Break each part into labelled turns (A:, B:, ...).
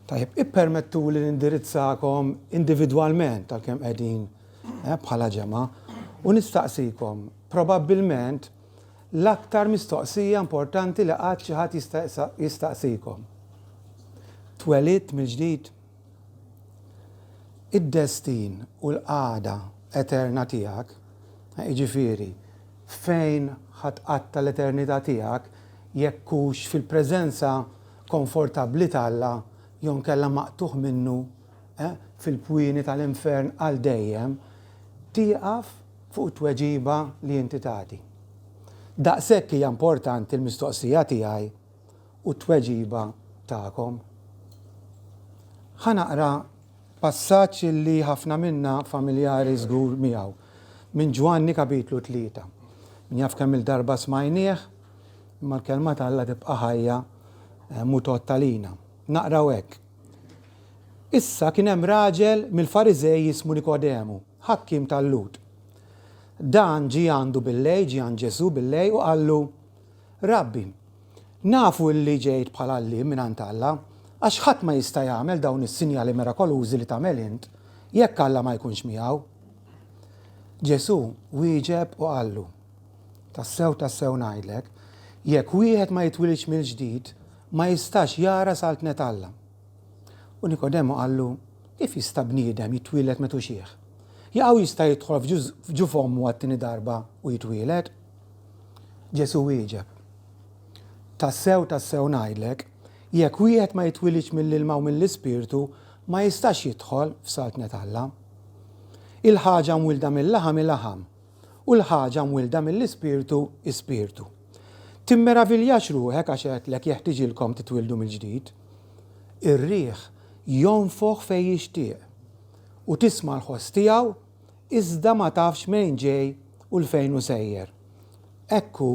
A: Tajjeb, ippermettu li nindirizzakom individwalment tal-kemm qegħdin bħala ġema u nistaqsikom probabbilment l-aktar mistoqsija importanti li qatt xi ħadd jistaqsikom. Twelidt mill-ġdid? Id-destin u l-qagħda eterna tiegħek, jiġifieri fejn ħatqatta l-eternità tiegħek jekk hux fil-preżenza komfortabbli t'Alla jew kellha maqtuħ minnu fil-pwieni tal-infern għal dejjem, tieqaf fuq tweġiba li inti tagħti. Daqshekk hija importanti l-mistoqsija tiegħi u t-tweġiba tagħkom. Ħanaqra passaġġ li ħafna minna familjari żgur miegħu minn Ġwanni kapitlu 3. Min jaf kemm il-darba smajnieh, imma l-kelma tal-Alla tibqa' ħajja mutot talina. Naqraw hekk. Issa kien hemm raġel mill-Fariżej jismu Nikodemu, ħakkim tal-Lut. Dan ġie għandu bil-lejl, ġie għand Ġesu bil-lejl u qallu: Rabbi, nafu li ġejt bħala għalliem mingħand Alla, għax ħadd ma jista' jagħmel dawn is-sinjali mirakolużi li tagħmel int jekk Alla ma jkunx miegħu. Ġesu wieġeb u qallu: tassew ngħidlek, jekk wieħed ma jitwilidx mill-ġdid ma jistax jara sal-tnet Alla. U Nikodemu qallu: kif jista' bniedem jitwieled metu xieħ? Jaqgħu jista' jidħol f'ġuf ommu għat-tieni darba u jitwieled? Ġesu wieġeb: tassew ngħidlek, jekk wieħed ma jitwilidx mill-ilma u mill-Ispirtu ma jistax jidħol f'sal-tnet Alla. Il-ħaġa mwilda mill-laħam il-laħam u l-ħaġa mwilda mill-Ispirtu Ispirtu. Timmeraviljax ruħek għax għedlek jeħtieġilkom titwildu mill-ġdid. Ir-riħ jonfoħ fejn jixtieq u tisma' l-ħoss tiegħu iżda ma tafx mejn ġej u l-fejn hu sejjer. Ekku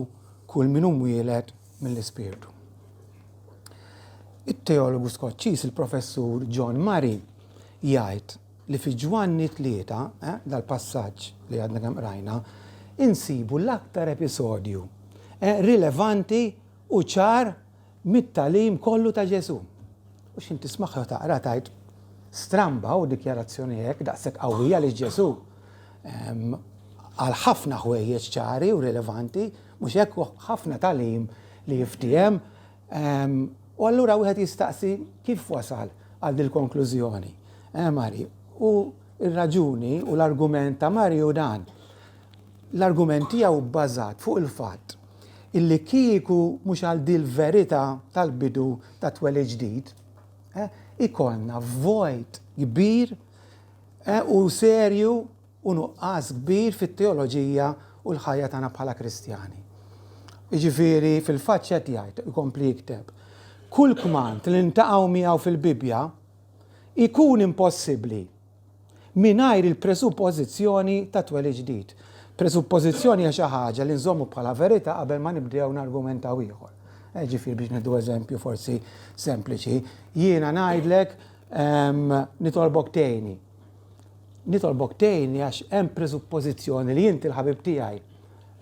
A: kull min hu mwieled mill-Ispirtu. It-teologu Skoċċiż il-professur John Murray jgħid li fi Ġwanni 3 dal-passaġġ li għadna kemm qrajna insibu l-aktar episodju rilevanti u ċar mit-tagħlim kollu ta' Ġesu. U x'inti tismaħħa taqra tgħid stramba u dikjarazzjoni hekk daqshekk qawwija li Ġesu għal ħafna ħwejjeġ ċari u rilevanti, mhux hekk ħafna tagħlim li jiftiem, u allura wieħed jistaqsi kif wasal għal din il-konklużjoni. Mari, u r-raġuni u l-argument ta' Marju dan. L-argument tiegħu bbażat fuq il-fatt illi kieku mhux għal din il-verità tal-bidu ta' twelid ġdid, ikollna vojt kbir u serju u nuqqas kbir fit-teoloġija u l-ħajja tagħna bħala Kristjani. Jiġifieri fil-fatt qed jgħid ikompli jikteb: kull kmand li ntaqgħu miegħu fil-Bibja ikun impossibbli mingħajr il-presuppożizzjoni ta' twelid ġdid. Presuppożizzjoni hija xi ħaġa li nżommu bħala verità qabel ma nibdew nargumentaw ieħor. Ġifieri biex nieħdu eżempju forsi sempliċi, jiena ngħidlek nitolbok tgħinni. Nitolbok tgħinni għax hemm presuppożizzjoni li inti l-ħabib tiegħi.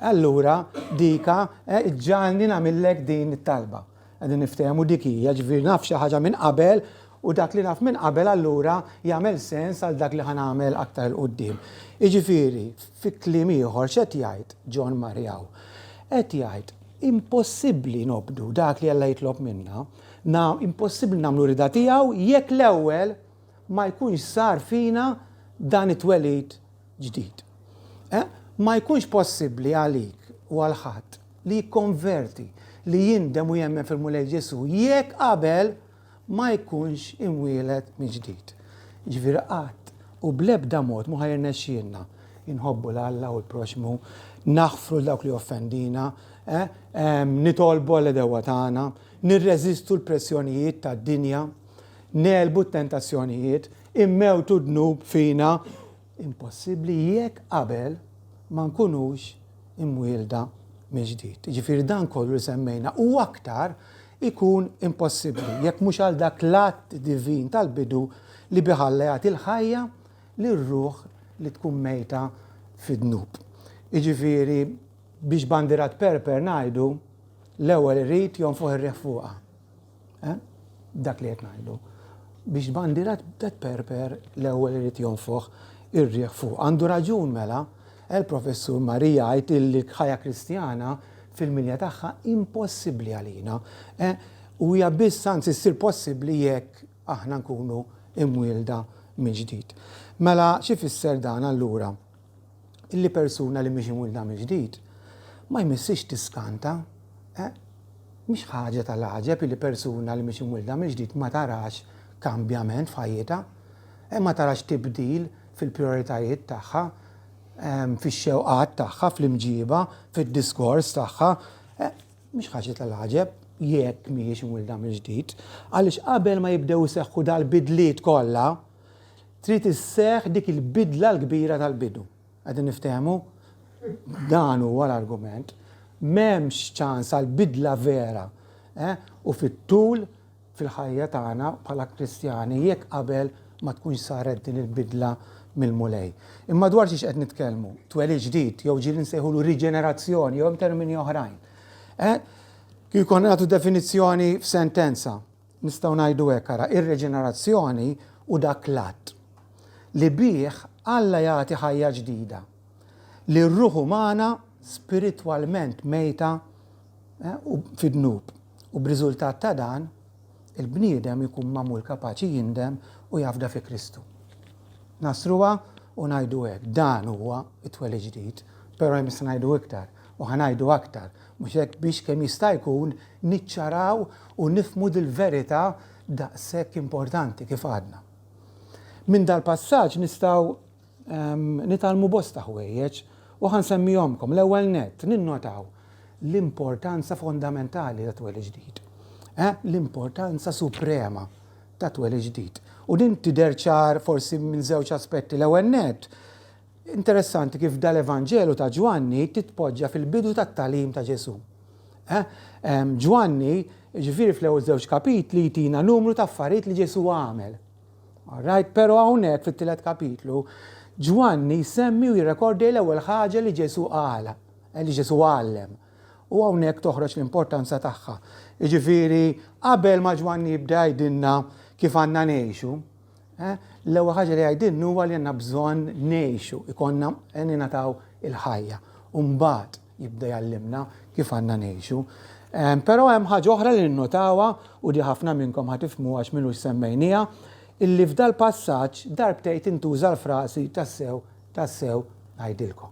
A: Allura dika ġġalni nagħmillek din it-talba. Qegħdin niftehmu dik hija, ġifieri naf xi ħaġa minn qabel u dak li naf minn qabel allura jagħmel sens għal dak li ħanagħmel aktar il quddiem. Jiġifieri fi kliem ieħor x'qed jgħid John Murray qed jgħid impossibbli nobdu dak li Alla jitlob minna, impossibbli nagħmlu rida tiegħu jekk l-ewwel ma jkunx sar fina dan it-twelid ġdid. Ma jkunx possibbli għalik u għal ħadd li jikkonverti, li jindem u jemmen fil-mulej Ġesu jekk qabel ma jkunx imwieled mill-ġdid. Ġifieri qatt u bl-ebda mod mu ħajrnexxielna inħobbu l-Alla u l-proxmu, naħfru dawk li offendina, nitolbu għall-edewa tagħna, nirreżistu l-pressjonijiet tad-dinja, nelbu t-tentazzjonijiet, immewtu dnub fina. Impossibbli jekk qabel ma nkunux imwielda mill-ġdid. Ġifieri dan kollu li semmejna u aktar ikun impossibbli jekk mhux għal dak l-att divin tal-bidu li biħalla jagħti l-ħajja lir-ruħ li tkun mejta fid-dnub. Jiġifieri biex bandirat perper ngħidu l-ewwel irid jonfoħ ir-riħ fuqha. Dak li qed ngħidu. biex bandira perper l-ewwel irid jonfoħ ir-rieħ fuq. Għandu raġun mela, il-professur Marija għajt il-ħajja Kristjana fil-milja tagħha impossibbli għalina. U hija biss anzi ssir possibbli jekk aħna nkunu imwielda minn ġdid. Mela xi fisser dan allura? Illi persuna li mhix imwielda minn ġdid ma jmissix tiskanta, mhix ħaġa tal-ħaġeb li persuna li mhix imwielda minn ġdid ma tarax kambjament f'ħajjitha, ma tarax tibdil fil-prioritajiet tagħha, fix-xewqat tagħha, fl-imġiba, fid-diskors tagħha, mhix ħaġa tal-ħaġeb jekk mhijiex imwielda minn ġdid, għaliex qabel ma jibdew iseħħu dal-bidliet kollha, trid isseħħ dik il-bidla l-kbira tal-bidu. Qegħdin niftehmu? Dan huwa l-argument. M'hemmx ċans għal bidla vera u fit-tul fil-ħajja tagħna bħala Kristjani jekk qabel ma tkunx saret din il-bidla mill-mulej. Imma dwar xiex qed nitkellmu, twelid ġdid jew ġieli nsejħulu riġenerazzjoni jew termini oħrajn. Kif jkun nagħtu definizzjoni f'sentenza, nistgħu ngħidu hekk ara, ir-reġenerazzjoni u dak l-att li bih Alla jagħti ħajja ġdida li r-ruħ umana spiritwalment mejta fid-dnub. U b'riżultat ta' dan il-bniedem ikun magħmul kapaċi jindem u jafda fi Kristu. Nasruha u ngħidu hekk, dan huwa it-twelid ġdid, però hemm issa ngħidu iktar u ħanajdu aktar, mhux hekk biex kemm jista' jkun niċċaraw u nifhmu dil-verità daqshekk importanti kif għadna. Minn dal-passaġġ nistgħu nitalmu bosta ħwejjeġ u ħansemmihomkom l-ewwel nett ninnotaw l-importanza fondamentali ta' twelid ġdid. L-importanza suprema ta' twelid ġdid. U din tidher ċar forsi minn żewġ aspetti. L-ewwel nett, interessanti kif dal-Evanġelu ta' Ġwanni titpoġġa fil-bidu tat-tagħlim ta' Ġesu. Ġwanni, ġifieri fl-ewwel żewġ kapitli jtina numru ta' affarijiet li Ġesu għamel. Alright, però hawnhekk fit-tielet kapitlu Ġwanni jsemmi u jirrekordi l-ewwel ħaġa li Ġesu qala, li Ġesu għallem. U hawnhekk toħroġ l-importanza tagħha. Jiġifieri qabel ma Ġwanni jibda jgħidilna kif għandna ngħixu, l-ewwel ħaġa li jgħidilna huwa li għandna bżonn ngħixu, ikonna ningħataw il-ħajja. U mbagħad jibda jgħallimna kif għandna ngħixu. Però hemm ħaġa oħra li nnotawha u di ħafna minnkom ħatifhmu għax minux semmejniha, illi f'dal passaġġ darbtejn tintuża l-frasi tassew ngħidilkom.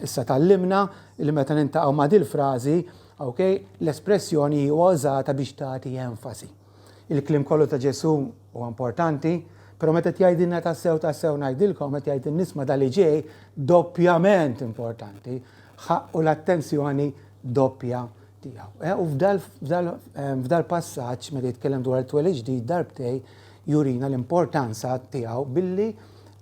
A: Issa tallimna li meta nintaqgħu ma' dil frażi, l-espressjoni huwa użata biex tagħti enfasi. Il-kliem kollu ta' Ġesu huwa importanti, però meta jgħidilna tassew ngħidilkom, meta jgħid nisma' dal ġej doppjament importanti, ħaqqu l-attenzjoni doppja tiegħu. U f'dal passaġġ meta jitkellem dwar it-twelid ġdid darbtejn jurina l-importanza tiegħu billi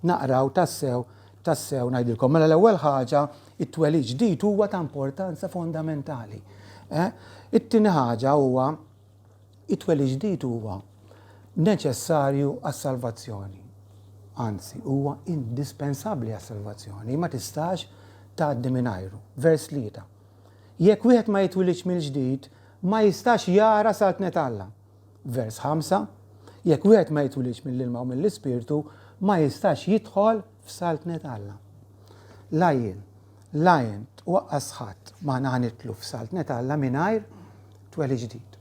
A: naqraw tassew ngħidilkom. Mela l-ewwel ħaġa it-twelid ġdid huwa ta' importanza fondamentali. It-tieni ħaġa huwa it-twelid ġdid huwa neċessarju għas-salvazzjoni. Anzi, huwa indispensabbli għas-salvazzjoni, ma tistax tgħaddi mingħajru. Vers 3. Jekk wieħed ma jitwilidx mill-ġdid, ma jistax jara salt Alla. Vers 5. Jekk wieħed ma jitwilidx mill-ilma u mill-Ispirtu, ma jistax jidħol f'salt Alla. Lajn twaqqas ħadd ma nitlu f'salt Alla mingħajr twelid ġdid.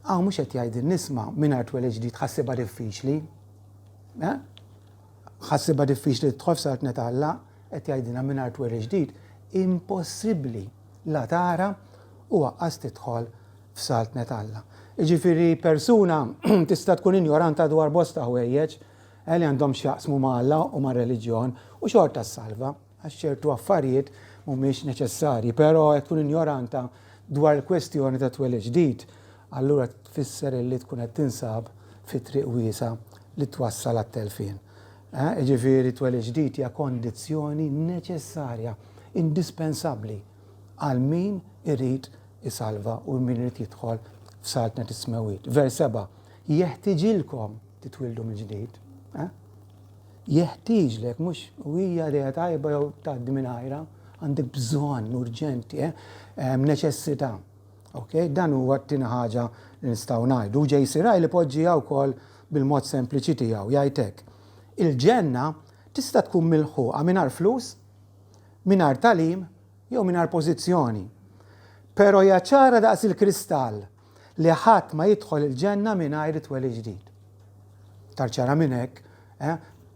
A: Mhux qed jgħid nisma' mingħajr twelid ġdid ħassibha diffiċli. Ħassibha diffiċli tidħol f'salt Alla, qed jgħidilna mingħajr twelid ġdid impossibbli la tara u waqqas tidħol f'salt Alla. Jiġifieri persuna tista' tkun ignoranta dwar bosta ħwejjeġ li għandhom x'jaqsmu ma' Alla u ma' reliġjon u xorta s-salva għax ċertu affarijiet mhumiex neċessarji, però jekk tkun ignoranta dwar il-kwestjoni ta' twelid ġdid, allura tfisser li tkun qed tinsab fi triq wiesa li twassal għat-telfien. Jiġifieri twelid ġdid hija kondizzjoni neċessarja, indispensabbli għal min irid isalva u min irid jidħol f'salt is-smewit. Vers 7. Jeħtieġilkom titwildu mill-ġdid. Jeħtieġlek mhux hija idea tajba jew tgħaddi mingħajrha, għandek bżonn urġenti, neċessità. Okay? Dan huwa t-tieni ħaġa li nistgħu ngħidu. J.C. Ryle poġġiha wkoll bil-mod sempliċi tiegħu jgħid hekk. Il-ġenna tista' tkun milħuqa mingħajr flus, mingħajr tagħlim jew mingħajr pożizzjoni. Però hija ċara daqs il-kristall li ħadd ma jidħol il-ġenna mingħajr it-twelid ġdid. Tar-ċara minn hekk,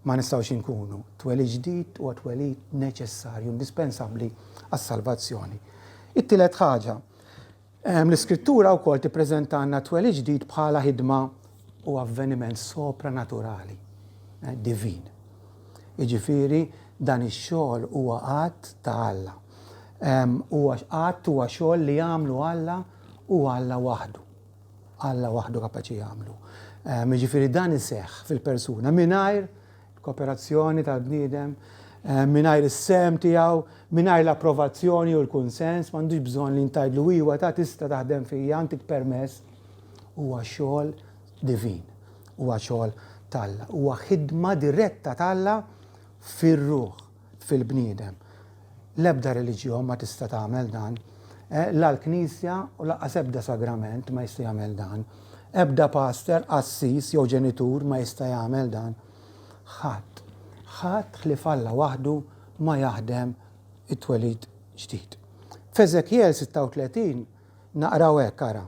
A: ma nistgħux inkunu. Twelid ġdid huwa twelid neċessarju, indispensabbli għas-salvazzjoni. It-tielet ħaġa, l-Iskrittura wkoll tippreżentanna twelid ġdid bħala ħidma u avveniment sopranaturali, divin. Jiġifieri dan ix-xogħol huwa qatt ta' Alla. Huwa qatt huwa xogħol li jagħmlu Alla u Alla waħdu. Alla waħdu kapaċi jagħmlu. Jiġifieri dan iseħħ fil-persuna mingħajr kooperazzjoni tal-bniedem, mingħajr is-sem tiegħu, mingħajr l-approvazzjoni u l-kunsens, m'għandux bżonn li ntajdlu iwa ta' tista' taħdem fija għandek permess, huwa xogħol divin, huwa xogħol tal-Alla, huwa ħidma diretta tal-Alla fir-ruħ, fil-bniedem. L-ebda reliġjon ma tista' tagħmel dan, l-Knisja u laqqas ebda sagrament ma jista' jagħmel dan, ebda pastor, assis jew ġenitur ma jista' jagħmel dan. ħadd ħlief Alla waħdu ma jaħdem it-twelid ġdid. F'Eżekjel 36 naqraw hekk ara.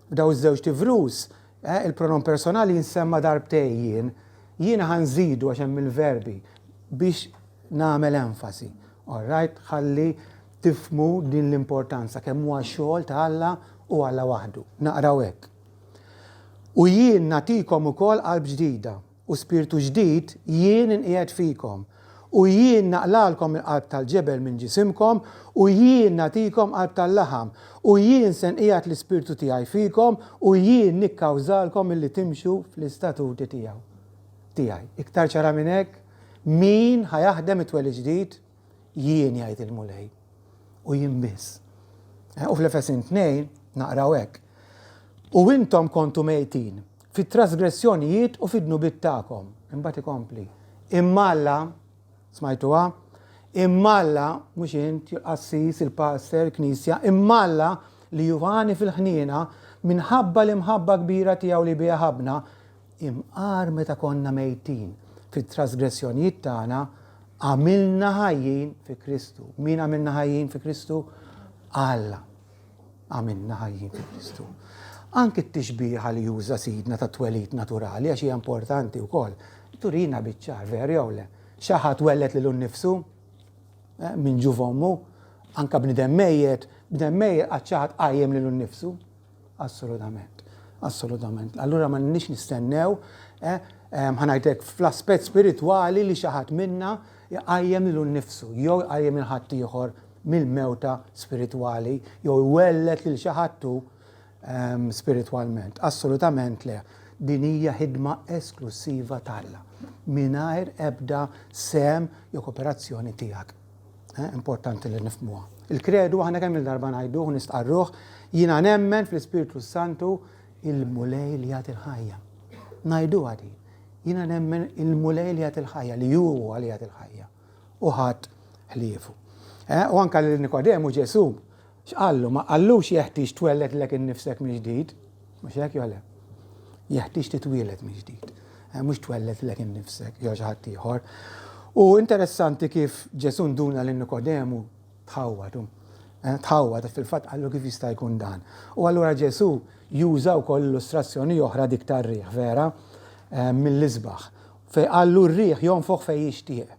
A: B'daw iż-żewġ tifrus, il-pronom personali jinsemma darbtejn, jiena ħanżidu għax hemm il-verbi biex nagħmel enfasi. All right, ħalli tifmu din l-importanza kemm huwa xogħol ta' Alla u Alla waħdu. Naqraw hekk. U jien nagħtikom ukoll qalb ġdida u spiritu ġdid jien inqiegħed fikom. U jien naqlalkom il-qalb tal-ġebel minn ġisimkom u jien nagħtikom qalb tal-laħam u jien se nqiegħed l-ispirtu tiegħi fikom u jien nikkawżalkom illi timxu fl-istatuti tiegħi. Iktar ċara minn hekk, min ħajaħdem it-twelid ġdid? Jien jgħid il-Mulej. U jien biss. U fl-Efesin 2 naqraw hekk. U intom kontu mejtin fit-trasgressjonijiet u fid-dnubiet tagħkom. Imbagħad ikompli. Imalla, smajtuha, imalla mhux int assis il-pastor knisja, imalla li juħani fil-ħniena minħabba l-imħabba kbira tiegħu li biha ħabna, imqar meta konna mejtin fit-trasgressjonijiet tagħna għamilna ħajjin fi Kristu. Min għamilna ħajjin fi Kristu? Alla għamilna ħajjin fi Kristu. Anki t-tixbiħa li juża sidna ta' twelid naturali għax hija importanti wkoll. Turina biċ-ċar veri jew le. Xi ħadd wellet lilu nnifsu minn ġuf ommu, anke bniedem mejjed għax xi ħadd qajjem lilu nnifsu. Assolutament. Assolutament. Allura ma nix nistennew ħanajtek fl-aspett spiritwali li xi ħadd minna jqajjem lilu nnifsu jew qajjem il ħadd ieħor mill-mewta spiritwali jew iwellet lil xi ħadd spiritualment. Assolutament le. Din hija ħidma esklusiva tal-Alla. Mingħajr ebda sem jew kooperazzjoni tiegħek. Importanti li nifhmuha. Il-kredu aħna kemm il-darba ngħiduh u nistqarruh, jiena nemmen fl-Ispiritu Santu il-mulej li jagħti l-ħajja. Ngħiduha din. Jiena nemmen il-mulej li jagħti l-ħajja, li huwa li jagħti l-ħajja. U ħadd ħliefu. U anke lil Nikodemu Ġesu x'qallu ma qallux jeħtieġ twellet lek innifsek minn ġdid, mhux hekk jew le. Jeħtieġ titwielet minn ġdid. Mhux twellet lek innifsek jew xi ħadd ieħor. U interessanti kif Ġesu nduna lil Nikodemu tħawwad fil-fatt qallu kif jista' jkun dan. U allura Ġesu juża wkoll illustrazzjoni oħra dik tar-riħ vera mill-isbaħ. Fejn qallu r-riħ jonfoq fejn jixtieq.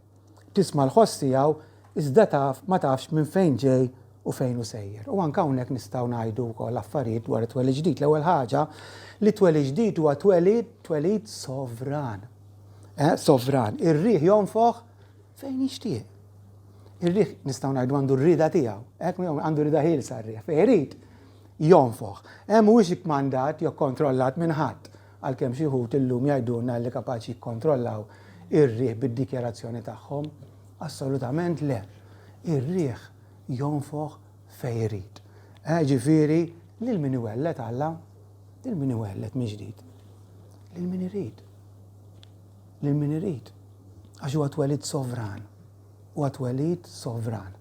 A: Tisma' l-ħoss tiegħu iżda ma tafx minn fejn ġej u fejn hu sejjer. U anke hawnhekk nistgħu ngħidu wkoll affarijiet dwar it-twelid ġdid. L-ewwel ħaġa li twelid ġdid huwa twelid sovran. Sovran. Ir-riħ jonfoq fejn jixtieq. Ir-riħ nistgħu ngħidu għandu r-rieda tiegħu. Hekk għandu rieda ħielsa r-riħ. Fejn irid jonfoq. Mhuwiex ikmandat jew kontrollat minn ħadd. Għalkemm xi wħud illum jgħidulna li kapaċi jikkontrollaw ir-riħ bid-dikjarazzjoni tagħhom. Assolutament le. Ir-riħ jonfoq fejn irid. Ġifieri lil min iwellet Alla, lil min iwellet minn ġdid. Lil min irid. Lil min irid. Għax huwa twelid sovran. Huwa twelid sovran.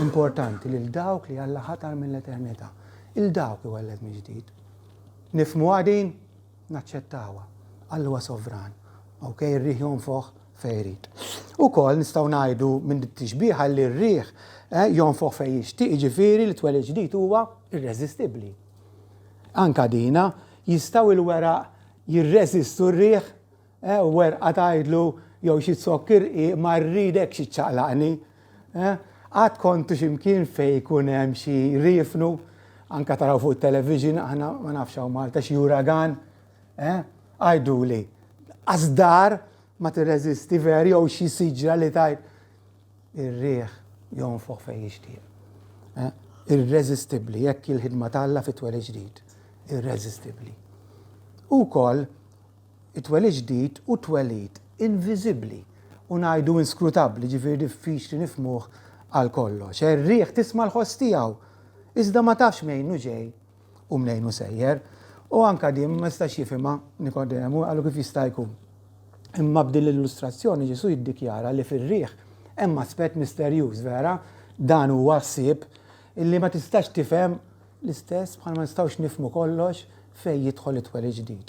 A: Importanti lil dawk li Alla ħatar mill-eternità. il-dawk iwelled mill-ġdid. Nifhmu għadin, naċċettawha. Alla huwa sovran. Okay, ir-riħ jonfoħ fejn jrid. Ukoll nistgħu ngħidu minn it-tixbieħa li r-riħ jonfoħ fejn jixtieq, jiġifieri li tweled ġdid huwa irreżistibbli. Anka dina jistgħu il-weraq jirreżistu r-riħ, werqa tgħidlu jew xi tsokkir ma rridek xi ċċaqlaqni. Għad kontu x'imkien fejn jkun hemm xi riefnu, anka taraw fuq it-television aħna ma nafx hawn Malta xi uragan, għajduli. Għażdar ma tirreżisti veri jew xi siġra li tgħid ir-riħ jonfoħ fejn jixtieq. Irreżistibbli jekk il-ħidma talla fit-tweled ġdid. Irreżistibbli. Ukoll it-tweled ġdid u twelid invisibbli u ngħidu inskrutabbli, ġifieri diffiċli nifhmuh għal kollox. Ir-riħ tisma' l-ħoss tiegħu, iżda ma tafx mejn hu ġej u mnejn hu sejjer. U anka din ma jistax jifhimha Nikodemu għalu kif jista' jkun. Imma b'din l-illustrazzjoni Ġesu jiddikjara li fir-riħ hemm aspett misterjuż vera, dan huwa ħsieb illi ma tistax tifhem l-istess bħal ma nistgħux nifhmu kollox fejn jidħol it-twelid ġdid.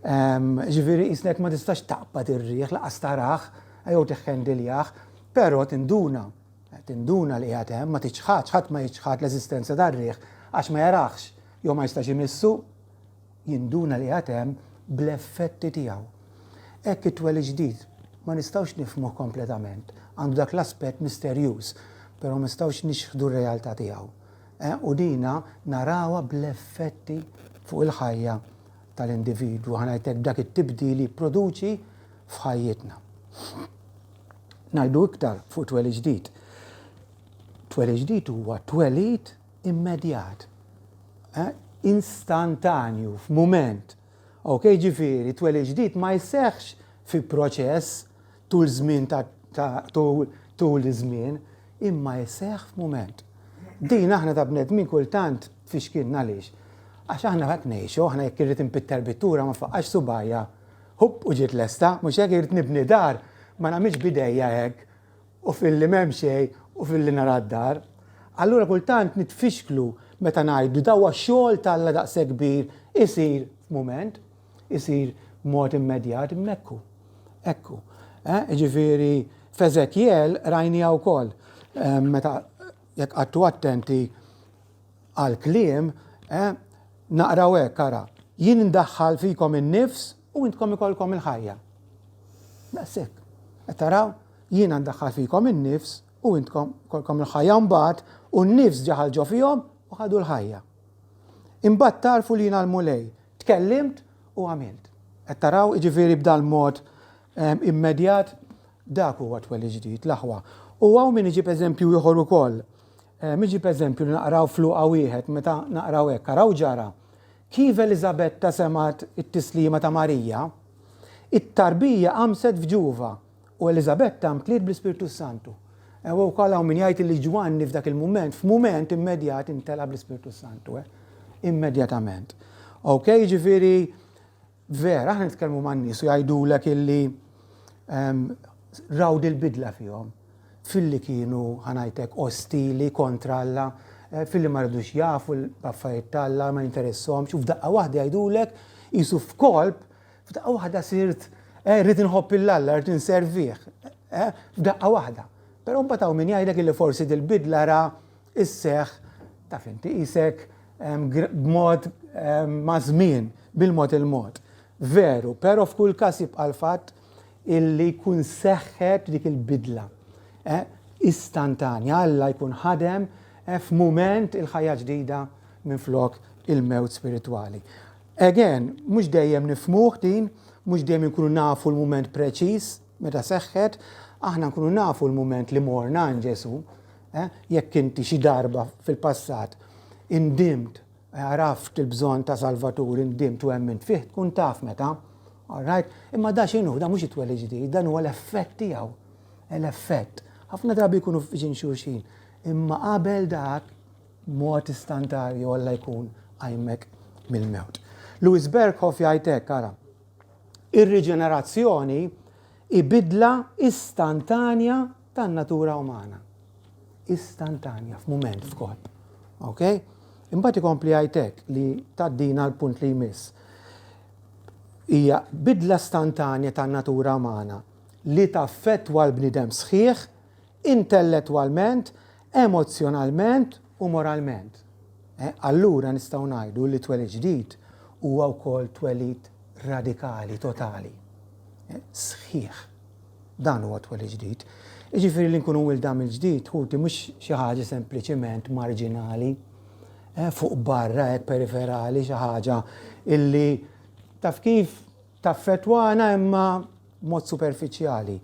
A: Ġifieri isnek ma tistax taqbad ir-riħ laqas taraħ jew teħħendiljaħ, però tinduna li qiegħed hemm ma tiċħadx, ħadd ma jiċħad l-eżistenza tar-riħ għax ma jaraħx jew ma jistax imissu, jinduna li qiegħed hemm bl-effetti tiegħu. Hekk it-twelid ġdid ma nistgħux nifhmuh kompletament, għandu dak l-aspett misterjuż, però ma nistgħux nixħdu r-realtà tiegħu. U dina narawha bl-effetti fuq il-ħajja tal-individwu, ħanajtek dak it-tibdil li jipproduċi f'ħajjitna. Ngħidu iktar fuq twelid ġdid. Twelid ġdid huwa twelid immedjat, instantanju, f'mument. Okay, ġifieri twelid ġdid ma jseħħx fi proċess tul żmien tul iż-żmien, imma jseħħ f'mument. Din aħna ta' bnedmin kultant fiex kien għaliex. Għax aħna hekk ngħixu, aħna jekk irrid inpitter bittura ma faqqax subajja, hupp u ġiet lesta, mhux hekk irid nibni dar, ma nagħmilx bidejja hekk u fil-li m'hemm xejn u fil-li nara d-dar. Allura kultant nitfixklu meta ngħidu dawwa xogħol talla daqshekk kbir isir f'mument, isir b'mod immedjat immekku. Ekku. Ġifieri f'Eżekjel rajniha wkoll meta jekk għadtu attenti għal kliem, naqraw hekk ara, jien indaħħal fikom in-nifs u intkom ikolkom il-ħajja. Daqshekk. Qed taraw, jien ndaħħal fikom in-nifs u intkom ikolkom il-ħajja mbagħad u n-nifs ġaħal ġo fihom u ħadu l-ħajja. Imbagħad tarfu li jiena l-mulej, tkellimt u għamilt. Qed taraw jiġifieri b'dan mod immedjat dak huwa twelid ġdid l-aħwa. U hawn min iġib eżempju ieħor ukoll. Iġib eżempju li naqraw f'Luqa wieħed meta naqraw hekk, araw ġara. Kif Eliżabetta semat it-tislima ta' Marija, it-tarbija qamset f'ġuva u Eliżabetta mtliet bl-Ispiritu Santu. U wkoll hawn min jgħid li Ġwanni f'dak il-mument, f'mument immedjat intela bl-Ispiritu Santu, immedjatament. Okay, ġifieri vera aħna nitkellmu man-nies u jgħidulek illi raw dil-bidla fihom. Fil-li kienu ħanajtek ostili kontra Alla, fil-li ma rridux jafu l-affarijiet tal-Alla ma jinteressahomx u f'daqqa waħda jgħidulek qisu f'kolb, f'daqqa waħda sirt rrid inħobb il-Alla, rrid inservih. F'daqqa waħda. Però mbagħad hawn min jgħidlek illi forsi dil-bidla ra isseħħ taf inti qisek b'mod ma' żmien, bil-mod il-mod. Veru, però f'kull każ jibqa' l-fatt illi jkun seħħet dik il-bidla. Istantanja, Alla jkun ħadem f'mument il-ħajja ġdida minflok il-mewt spiritwali. Again, mhux dejjem nifhmuh din, mhux dejjem nkunu nafu l-mument preċiż meta seħħet, aħna nkunu nafu l-mument li morna għand Ġesu, jekk inti xi darba fil-passat indimt, għaraft il-bżonn ta' Salvatur, indimt u emmint fih, tkun taf meta. All right? Imma da x'inhu, da mhux it-twelid ġdid, dan huwa l-effett tiegħu. L-effett. Ħafna drabi jkunu viċin xulxin. Imma qabel dak mod istantarju Alla jkun għajmek mill-mewt. Louis Berkhoff jgħid hekk ara. Ir-riġenerazzjoni ibidla istantanja tan-natura umana. Istantanja f'mument f'kolb. Okay? Imbagħad ikompli jgħidlek li taddina l-punt li jmiss. Hija bidla stantanja tan-natura umana li taffettwa l-bniedem sħiħ, intellettwalment, emozjonalment u moralment. Allura nistgħu ngħidu li twelid ġdid huwa wkoll twelid radikali, totali. Sħiħ. Dan huwa twelid ġdid. Jiġifieri li nkunu wilda mill-ġdid ħuti mhux xi ħaġa sempliċement marġinali, fuq barra hekk periferali xi ħaġa illi taf kif taffettwana imma mod superfiċjali.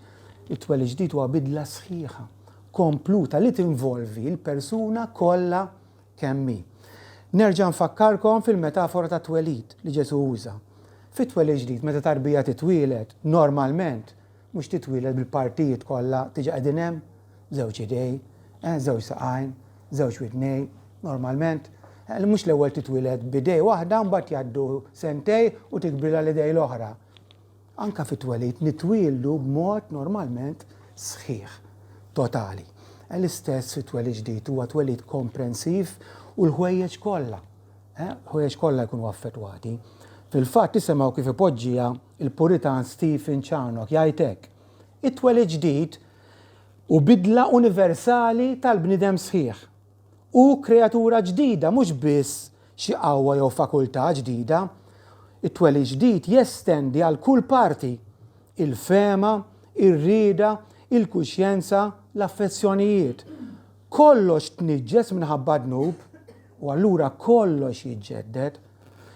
A: It-twelid ġdid huwa bidla sħiħa, kompluta li tinvolvi l-persuna kollha kemm hi. Nerġa' nfakkarkom fil-metafora ta' twelid li Ġesu uża. Fit-twelid ġdid meta tarbija titwieled normalment mhux titwieled bil-partijiet kollha tiġi qegħdin hemm, żewġ idej, żewġ saqajn, żewġ widnej, normalment. Mhux l-ewwel titwieled b'idej waħda mbagħad jgħaddu sentej u tikbrilha l-idej l-oħra. Anka fit-twelid nitwieldu b'mod normalment sħiħ, totali. L-istess fit-twelid ġdid huwa twelid komprensiv u l-ħwejjeġ kollha. Ħwejjeġ kollha jkunu affettwati. Fil-fatt isemgħu kif ipoġġiha il-Puritan Stephen Charnock jgħid hekk. It-twelid ġdid u bidla universali tal-bniedem sħiħ. U kreatura ġdida mhux biss xi qawwa jew fakultà ġdida. It-twelid ġdid jestendi għal kull parti il-fema, ir-rieda, il-kuxjenza, l-affezzjonijiet. Kollox tniġġes minħabba dnub u allura kollox jiġġedded.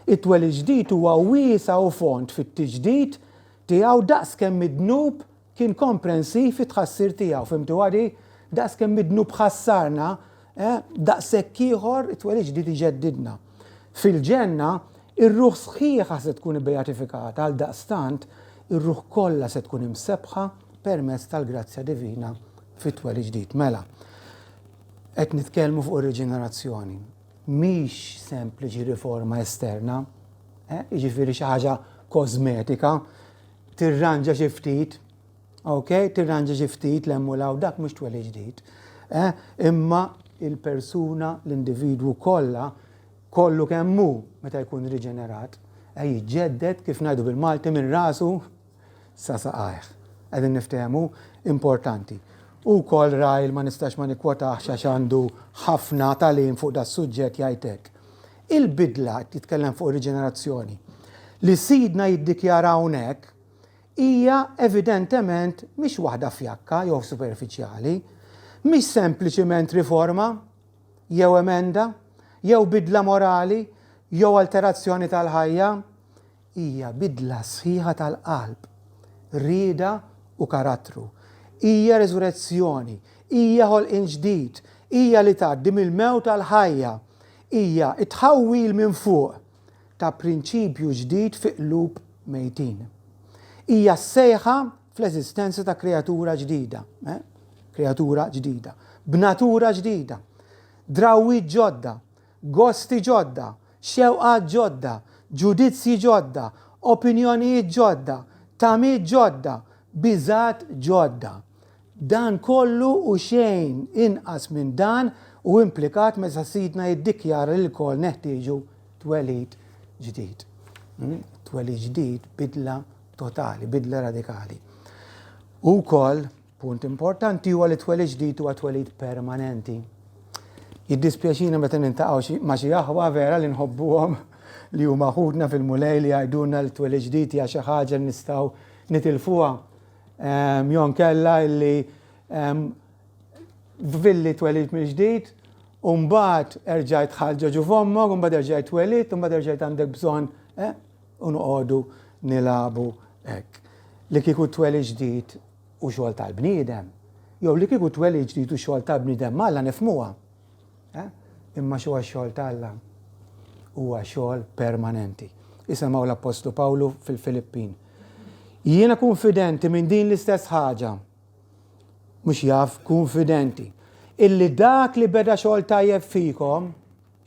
A: It-twelid ġdid huwa wiesa u font fit-tiġdid tiegħu daqskemm id-dnub kien komprensiv it-tħassir tiegħu. Fimtu għadi? Daqskemm id-dnub ħassarna, daqshekk ieħor it-twelid ġdid iġeddidna. Fil-ġenna ir-ruħ sħiħa se tkun ibbeatifikata għal daqstant ir-ruħ kollha se tkun imsebħa permezz tal-grazzja divina fit-twelid ġdid. Mela, qed nitkellmu fuq ir-riġenerazzjoni. Mhix sempliċi riforma esterna, jiġifieri xi ħaġa kosmetika, tirranġa xi ftit, tirranġa xi ftit l-emmulaw dak mhux twelid ġdid. Imma il-persuna, l-individwu kollha kollu kemm hu meta jkun riġenerat, jiġġedded kif ngħidu bil-Malti minn rasu sa saqajh. Qegħdin niftehmu importanti. U wkoll Rajl ma nistax ma nikkwotax għax għandu ħafna tagħlim fuq da suġġett jgħid hekk. Il-bidla titkellem fuq riġenerazzjoni li sidna jiddikjara hawnhekk hija evidentement mhix waħda fjakka jew superfiċjali, mhix sempliċiment riforma jew emenda, jew bidla morali, jew alterazzjoni tal-ħajja, hija bidla sħiħa tal-qalb, rieda u karattru. Hija reżurezzjoni, hija ħolqien ġdid, hija li tgħaddi mill-mewt tal-ħajja, hija tħawwil minn fuq ta' prinċipju ġdid fi qlub mejtin. Hija sejħa fl-eżistenza ta' kreatura ġdida, kreatura ġdida, b'natura ġdida, drawwiet ġodda, gosti ġodda, xewqat ġodda, ġudizzji ġodda, opinjonijiet ġodda, tamiet ġodda, biżat ġodda. Dan kollu u xejn inqas minn dan u implikat meta sidna jiddikjara li l-kol neħtieġu twelid ġdid. Twelid ġdid bidla totali, bidla radikali. U wkoll punt importanti huwa li twelid ġdid huwa twelid permanenti. Jiddispjaċina meta nintaqgħu ma' xi aħwa vera li nħobbuhom li huma ħudna fil-mulej li jgħidulna li twelid ġdid hija xi ħaġa li nistgħu nitilfuha. Jon kella illi villi twelid mill-ġdid u mbagħad erġajt ħalġa f'ommok u mbagħad erġajt twelid u mbagħad erġajt għandek bżonn u noqogħdu nilagħbu hekk. Li kieku twelid ġdid u xogħol tal-bniedem, jew li kieku twelid ġdid u xogħol tal-bniedem Alla nifhmuha. Imma xogħol tal-Alla huwa xogħol permanenti. Isemgħu l-Apostlu Pawlu fil-Filippin. Jiena konfidenti minn din l-istess ħaġa, mhux jaf konfidenti, illi dak li beda xogħol tajjeb fikom,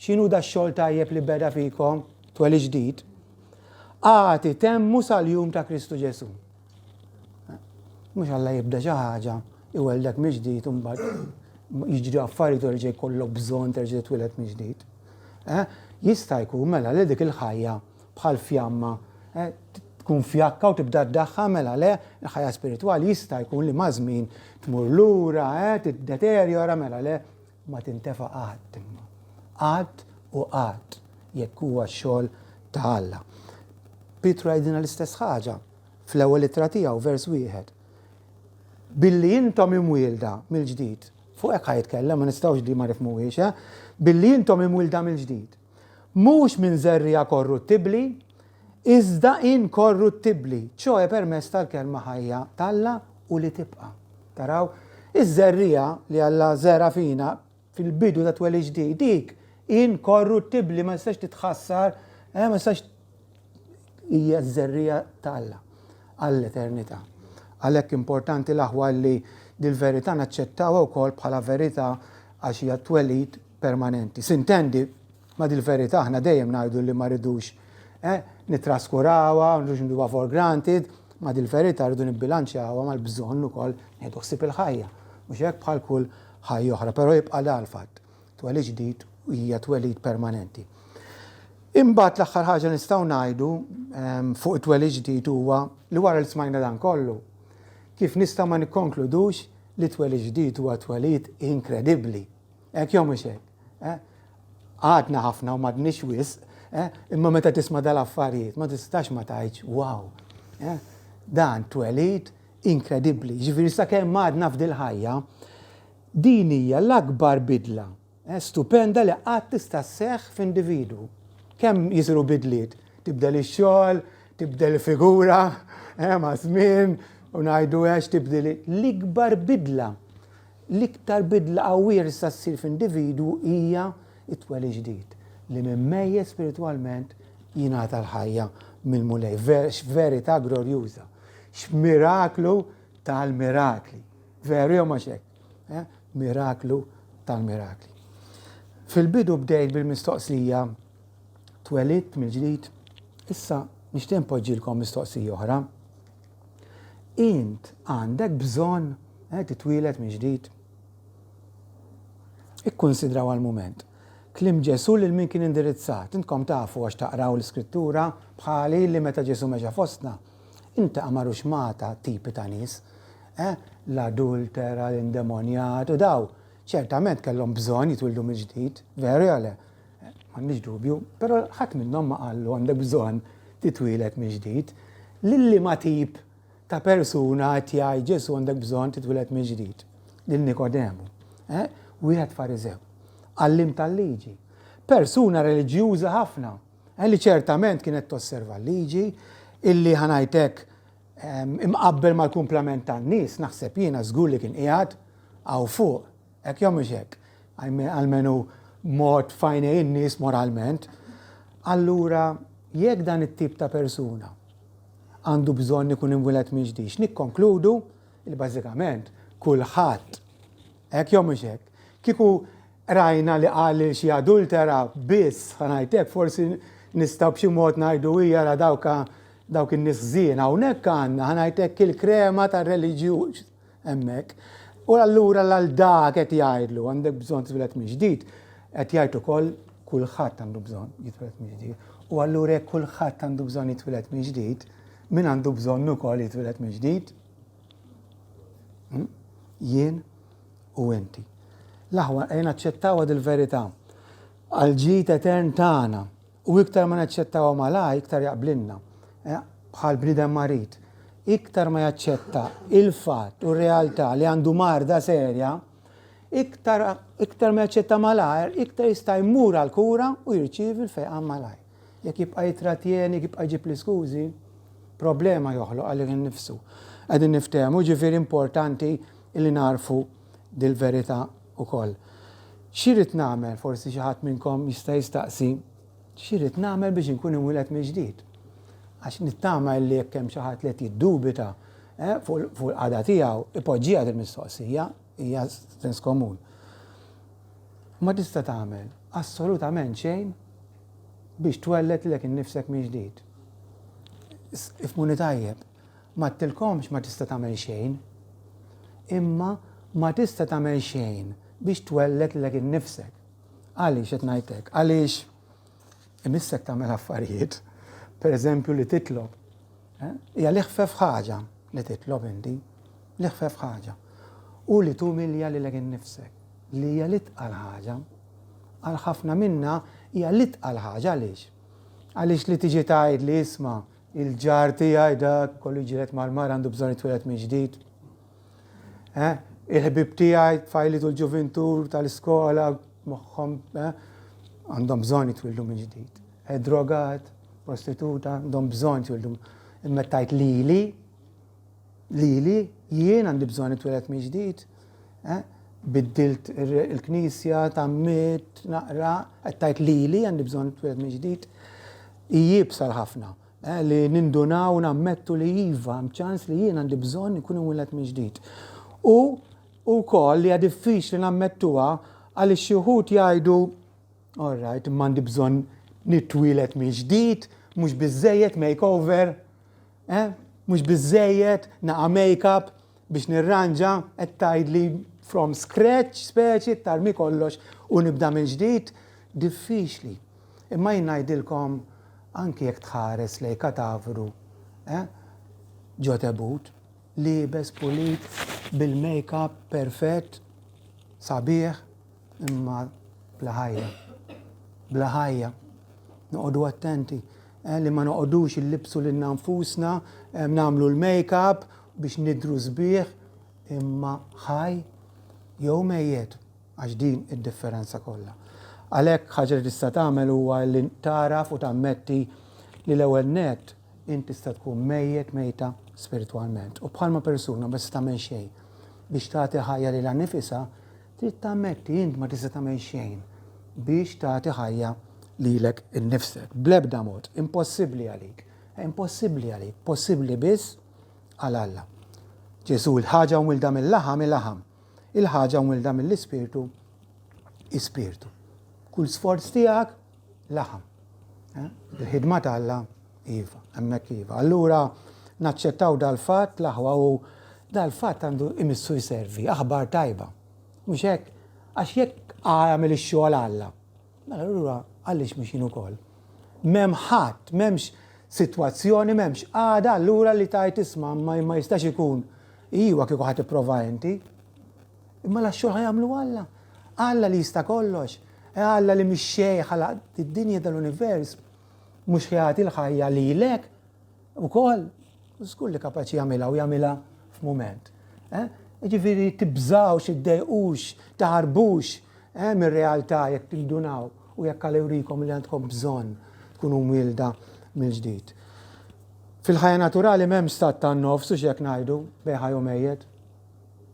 A: x'inhu da x-xogħol tajjeb li beda fikom, twelid ġdid, għati temmu sal-jum ta' Kristu Ġesu. Mhux Alla jibda xi ħaġa, iweldek mill-ġdid u mbagħad jiġri affarijiet u terġa' jkollok bżonn terġa' tweled mill-ġdid. Jista' jkun mela li dik il-ħajja bħal fjamma tkun fjakka u tibda ddaħħa mela le il-ħajja spiritwali jista' jkun li ma' żmien tmur lura, tiddeteriora mela le ma tintefa' qatt imma. Qatt u qatt jekk huwa x-xogħol ta' Alla. Pietru jgħidilna l-istess ħaġa fl-ewwel ittra tiegħu vers 1. Billi intom imwielda mill-ġdid. Fuq hekk ħajtkellem ma nistgħux di ma nifhmuhiex, billi intom imwielda mill-ġdid. Mhux minn żerrija korruttibbli, iżda inkorruttibbli, ċoe permezz tal-kelma ħajja talla u li tibqa'. Taraw, iż-żerrija li Alla żera fina fil-bidu ta' twelid ġdid, dik inkorruttibbli ma jistax titħassar, ma jistax hija żerrija Alla għall-eternità. Għalhekk importanti l-aħwa li dil-verità naċċettawha wkoll bħala verità għax hija twelid permanenti. Sintendi ma dil-verità aħna dejjem ngħidu li ma rridux nitraskurawha, nrux nduha for granted, ma dil-verità rridu nibbilanċjawha mal-bżonn ukoll nieħdu ħsieb il-ħajja. Mhux hekk bħal kull ħajja oħra, però jibqa' l-fatt. Twelid ġdid hija twelid permanenti. Imbagħad l-aħħar ħaġa nistgħu ngħidu fuq it-twelid ġdid huwa li wara li smajna dan kollu kif nistgħu ma nikkonkludux li twelid ġdid huwa twelid inkredibbli. Hekk jew mhux hekk. Għadna ħafna u m'għadniex wisq, imma meta tisma' dal-affarijiet ma tistax ma tgħidx wow. Dan twelid inkredibbli. Ġifieri sakemm għadna f'dil ħajja din hija l-akbar bidla stupenda li qatt tista' sseħħ f'individwu. Kemm jisiru bidliet? Tibdel ix-xogħol, tibdel figura, ma' żmien u ngħidu tibdel l-ikbar bidla. L-iktar bidla qawwija li tista' ssir f'individwu hija it-twelid ġdid li mimmejjed spiritwalment jingħata l-ħajja mill-mulej. X'verità glorjuża. X'miraklu tal-mirakli. Veru jew mhux hekk? Miraklu tal-mirakli. Fil-bidu bdejt bil-mistoqsija twelidt mill-ġdid, issa nixtieq npoġġilkom mistoqsija oħra. Int għandek bżonn titwieled mill-ġdid? Ikkunsidraw għal-mument. Kliem Ġesu lil min kien indirizzat. Intkom tafu għax taqraw l-Iskrittura bħali li meta Ġesu meġa fostna. Inta għamaru xmata tipi ta' nies, l-adultera, l-indemonjat u daw. ċertament kellhom bżonn jitwildu mill-ġdid, veru jale, m'għandix dubju, però ħadd minnhom ma qallu għandek bżonn titwieled mill-ġdid. Lilli ma tip ta' persuna qed jgħid Ġesu għandek bżonn titwieled mill-ġdid. Lil Nikodemu, wieħed Fariżew, għallim tal-liġi, persuna reliġjuża ħafna, li ċertament kienet tosserva l-liġi, illi ħanajtek imqabbel mal-kumplament tan-nies, naħseb jiena żgur li kien qiegħed għaw fuq, hekk jew mhux hekk, għalmenu mod fajnej in-nies moralment. Allura jekk dan it-tip ta' persuna għandu bżonn ikun imwieled mill-ġdid, nikkonkludu li bażikament kulħadd hekk jew mhux hekk. Kieku rajna li qal xi adultera biss ħanajtek forsi nistgħu b'xi mod ngħidu hija dawk in-nies żien hawnhekk għandna ħanajtek il-krema tar-reliġjuż hemmhekk. U allura l dak qed jgħidlu għandek bżonn titwieled mill-ġdid, qed jgħid ukoll kulħadd għandu bżonn jitwieled mill-ġdid. U allura jekk kulħadd għandu bżonn jitwieled mill-ġdid, min għandu bżonn ukoll jitwieled mill-ġdid? Jien u inti. L-aħwa naċċettawha dil-verità għal-ġid etern tagħna u iktar ma naċċettawha malaj iktar jaqblilna. Bħal bniedem marit. Iktar ma jaċċetta il-fatt u r-realtà li għandu marda serja, iktar ma jaċċetta malajr, iktar jista' jmur għall-kura u jirċievi l-fejqan malajr. Jekk jibqa' jitratjeni, jibqa' jġib l-iskużi, problema joħloq għalih innifsu. Qegħdin niftehmu ġifieri importanti li narfu dil-verità ukoll. X'irid nagħmel, forsi xi ħadd minnkom jista' jistaqsi, x'irid nagħmel biex inkun imwieled mill-ġdid? Għax nittama li jekk hemm xi ħadd li jiddubita fuq il-qagħda tiegħu ipoġġiha il-mistoqsija hija sens komun. Ma tista' tagħmel assolutament xejn biex twellet lek innifsek mill-ġdid. Ifhmuni tajjeb, ma tilkomx ma tista' tagħmel xejn, imma ma tista' tagħmel xejn biex twellet lek innifsek. Għaliex qed ngħidlek? Għaliex imissek tagħmel affarijiet, pereżempju li titlob. Hija l-iħfef ħaġa li titlob inti, l-iħfef ħaġa. U li tumilja lilek innifsek, li hija l-itqal ħaġa. Għal ħafna minna hija l-itqal ħaġa għaliex. Għaliex li tiġi tgħid li isma' il-ġar tiegħi dak kollu ġiret mal-mar għandu bżonn jitwieled minn ġdid. Il-ħbib tiegħi tfajlitu l-ġuventur tal-iskola moħħhom għandhom bżonn jitwildu minn ġdid. Drogat, prostituta, għandhom bżonn jitwildu. Imma tajt lili, jien għandi bżonn jitwieled minn ġdid. Biddilt il-knisja, tammit, naqra, tajt lili għandi bżonn jitwieled minn ġdid. Jibsal ħafna li nindunaw nammettu li jiva, mċans li jien għandi bżonn ikun imwieled minn ġdid. U koll li għadifix li nammettuha għaliex xi wħud jgħidu all right, imma għandi bżonn nitwieled minn ġdid, mhux biżżejjed makeover, mhux biżżejjed naqa' make-up biex nirranġa qed tgħidli from scratch speċi tarmi kollox u nibda minn ġdid, diffiċli. Imma jien ngħidilkom anki jekk tħares lejn katavru, ġo tebut, liebes pulit, bil-make-up perfett, sabiħ, imma bla ħajja. Bla ħajja. Noqogħdu attenti li ma noqogħdux illibsu lil nfusna, nagħmlu l-make-up biex nidru sbieħ, imma ħaj jew mejjed għax din id-differenza kollha. Għalhekk ħaġa li tista' tagħmel huwa li taraf u tammetti li l-ewwel nett inti tista' tkun mejta spiritwalment. U bħalma persuna ma tista' tagħmel xejn biex tagħti ħajja lilha nnifisha, trid tammetti int ma tista' tagħmel xejn biex tagħti ħajja lilek innifsek. Bl-ebda mod, impossibbli għalik. Impossibbli għalik, possibbli biss għal Alla. Ġesu l-ħaġa mwilda mill-laħam il-laħam. Il-ħaġa mwilda mill-ispirtu ispirtu. Kull sforz tiegħek laħam. Il-ħidma tal-Alla iva, hemmhekk iva. Allura naċċettaw dal-fatt l-aħwa u dal-fatt għandu imissu jservi, aħbar tajba. Mhux hekk, għax jekk għamel ix-xogħol Alla. Allura għaliex mhux jien ukoll. M'hemm ħadd, m'hemmx sitwazzjoni, m'hemmx għada allura li tajt isma' ma jistax ikun iwa kieku ħadd ipprova inti. Imma l-xogħol ħajamlu Alla. Alla li jista' kollox. Alla li mix-xejn ħalaq id-dinja tal-univers mhux ħjati l-ħajja lilek ukoll. Żgur li kapaċi jagħmilha u jagħmilha f'mument. Ġifieri tibżawx, iddejqux, taħarbux mir-realtà jekk tindunaw u jekk għal ewrikom li għandkom bżonn tkunu mwilda mill-ġdid. Fil-ħajja naturali m'hemm stat tan-nofs u x'jekk ngħidu bejn ħaj u mejjed.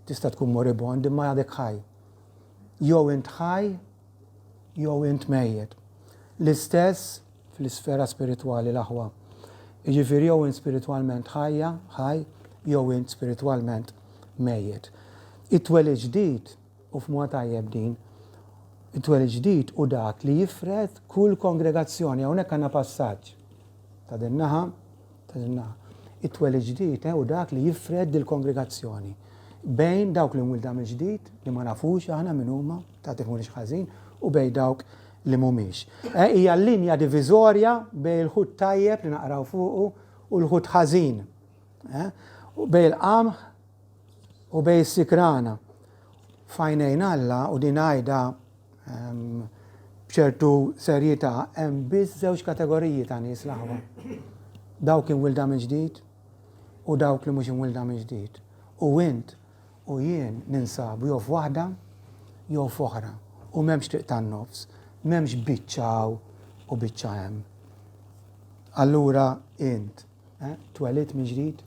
A: Tista' tkun moribond imma għadek ħaj. Jew int ħaj, jew int mejjed. L-istess fl-isfera spiritwali l-aħwa. Jiġifieri jew int spiritwalment ħaj, jew int spiritwalment mejjed. It-twelid ġdid u f'mod tajjeb din, it-twelid ġdid u dak li jifred kull kongregazzjoni hawnhekk għandna passaġġ ta' din naħa. It-twelid ġdid u dak li jifred il-kongregazzjoni bejn dawk li mwilda mill-ġdid li ma nafux aħna min huma ta' tifhmux ħażin u bejn dawk li mhumiex. Hija l-linja diviżorja bejn il-ħud tajjeb li naqraw fuqu u l-ħud ħażin. Bejn il-qamħ u bejn is-sikrana. Fajnejn Alla u din għajda b'ċertu serjetà hemm biss żewġ kategoriji ta' nies l-aħwa. Dawk imwilda mill-ġdid u dawk li mhux imwilda mill-ġdid. U int u jien ninsabu jew f'waħda jew f'oħra u m'hemmx triq tan-nofs, m'hemmx biċċaw u biċċa hemm. Allura int twelid mill-ġdid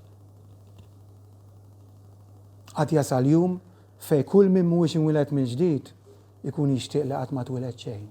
A: qatt jasal jum fejn kull min mhuwiex imwieled mill-ġdid ikun jixtieq li qatt ma tweled xejn.